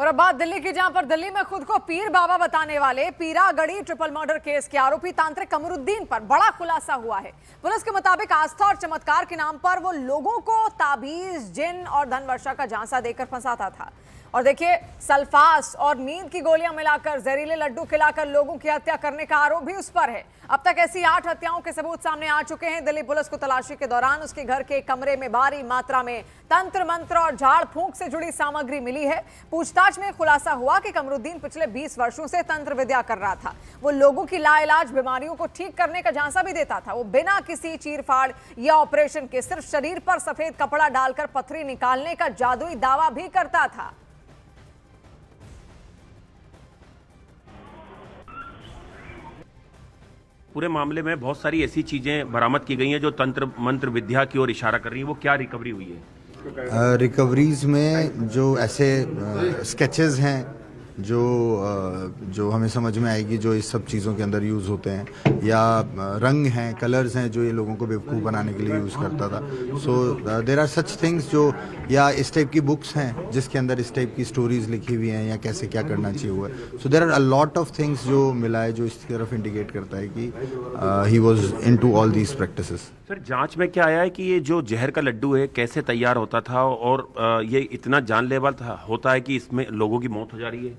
और अब बात दिल्ली की, जहां पर दिल्ली में खुद को पीर बाबा बताने वाले पीरागढ़ी ट्रिपल मर्डर केस के आरोपी तांत्रिक कमरुद्दीन पर बड़ा खुलासा हुआ है। पुलिस के मुताबिक आस्था और चमत्कार के नाम पर वो लोगों को ताबीज, जिन और धन वर्षा का झांसा देकर फंसाता था। और देखिए, सल्फास और नींद की गोलियां मिलाकर, जहरीले लड्डू खिलाकर लोगों की हत्या करने का आरोप भी उस पर है। अब तक ऐसी 8 हत्याओं के सबूत सामने आ चुके हैं। दिल्ली पुलिस को तलाशी के दौरान उसके घर के कमरे में भारी मात्रा में तंत्र मंत्र और झाड़ फूंक से जुड़ी सामग्री मिली है। पूछताछ में खुलासा हुआ कि कमरुद्दीन पिछले 20 वर्षों से तंत्र विद्या कर रहा था। वो लोगों की लाइलाज बीमारियों को ठीक करने का झांसा भी देता था। वो बिना किसी चीरफाड़ या ऑपरेशन के सिर्फ शरीर पर सफेद कपड़ा डालकर पथरी निकालने का जादुई दावा भी करता था। पूरे मामले में बहुत सारी ऐसी चीजें बरामद की गई हैं जो तंत्र मंत्र विद्या की ओर इशारा कर रही हैं। वो क्या रिकवरी हुई है? रिकवरीज में जो ऐसे स्केचेस हैं जो हमें समझ में आएगी, जो इस सब चीज़ों के अंदर यूज़ होते हैं, या रंग हैं, कलर्स हैं जो ये लोगों को बेवकूफ़ बनाने के लिए यूज़ करता था। सो देर आर सच थिंग्स जो, या इस टाइप की बुक्स हैं जिसके अंदर इस टाइप की स्टोरीज लिखी हुई हैं, या कैसे क्या करना चाहिए हुआ है। So there are a lot of things जो मिला है जो इस तरफ इंडिकेट करता है कि he was in to all these practices. Sir, जांच में क्या आया है कि ये जो जहर का लड्डू है कैसे तैयार होता था, और ये इतना जानलेवा होता है कि इसमें लोगों की मौत हो जा रही है?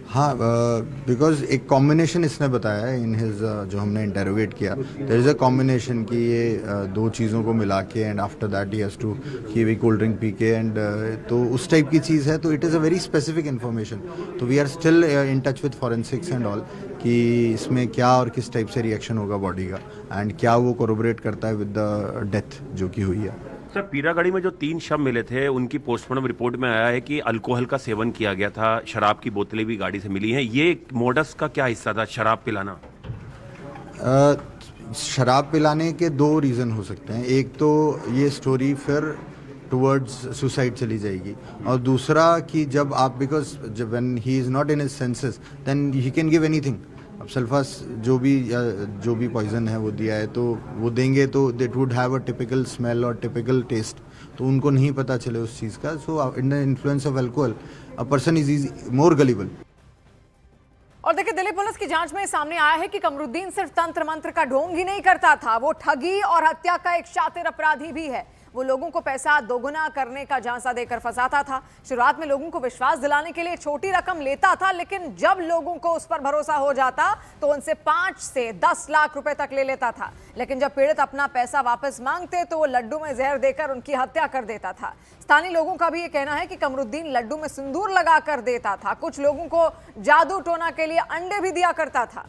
हाँ, बिकॉज एक कॉम्बिनेशन इसने बताया है इन हिज, जो हमने इंटेरोगेट किया, देयर इज़ अ कॉम्बिनेशन कि ये दो चीज़ों को मिला के and after that he has to कि वी कोल्ड ड्रिंक पी के, एंड तो उस टाइप की चीज़ है। तो it is a very specific information. तो we are still in touch with forensics and all कि इसमें क्या और किस टाइप से रिएक्शन होगा बॉडी का, एंड क्या वो कोरोबरेट करता है विद द डेथ जो कि हुई है। सर, पीरागढ़ी में जो 3 शव मिले थे उनकी पोस्टमार्टम रिपोर्ट में आया है कि अल्कोहल का सेवन किया गया था, शराब की बोतलें भी गाड़ी से मिली हैं। ये मोडस का क्या हिस्सा था, शराब पिलाना? शराब पिलाने के 2 रीज़न हो सकते हैं। एक तो ये स्टोरी फिर टुवर्ड्स सुसाइड चली जाएगी, और दूसरा कि जब आप, बिकॉज जब when he is not in his senses then he can give anything. अब सल्फास जो भी पॉइजन है वो दिया है, तो वो देंगे तो that would have a typical smell और टिपिकल टेस्ट, तो उनको नहीं पता चले उस चीज़ का। So in the influence of alcohol a person is more gullible. और देखिए, दिल्ली पुलिस की जांच में सामने आया है कि कमरुद्दीन सिर्फ तंत्र मंत्र का ढोंग ही नहीं करता था, वो ठगी और हत्या का एक शातिर अपराधी भी है। वो लोगों को पैसा दोगुना करने का झांसा देकर फंसाता था। शुरुआत में लोगों को विश्वास दिलाने के लिए छोटी रकम लेता था, लेकिन जब लोगों को उस पर भरोसा हो जाता तो उनसे 5 से 10 लाख रुपए तक ले लेता था। लेकिन जब पीड़ित अपना पैसा वापस मांगते तो वो लड्डू में जहर देकर उनकी हत्या कर देता था। स्थानीय लोगों का भी ये कहना है कि कमरुद्दीन लड्डू में सिंदूर लगा कर देता था। कुछ लोगों को जादू टोना के लिए अंडे भी दिया करता था।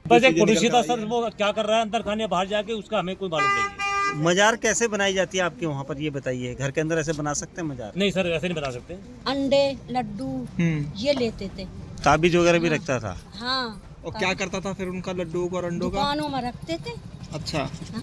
बस एक पुलिस था सर, वो क्या कर रहा है अंदर खाने बाहर जाके, उसका हमें कोई मालूम नहीं है। मजार कैसे बनाई जाती है आपके वहाँ पर, ये बताइए? घर के अंदर ऐसे बना सकते हैं मजार? नहीं सर, ऐसे नहीं बना सकते। अंडे, लड्डू ये लेते थे। ताबीज वगैरह भी रखता था? हाँ। और क्या करता था फिर उनका लड्डू और अंडों का? दुकानों में रखते थे। अच्छा। हाँ।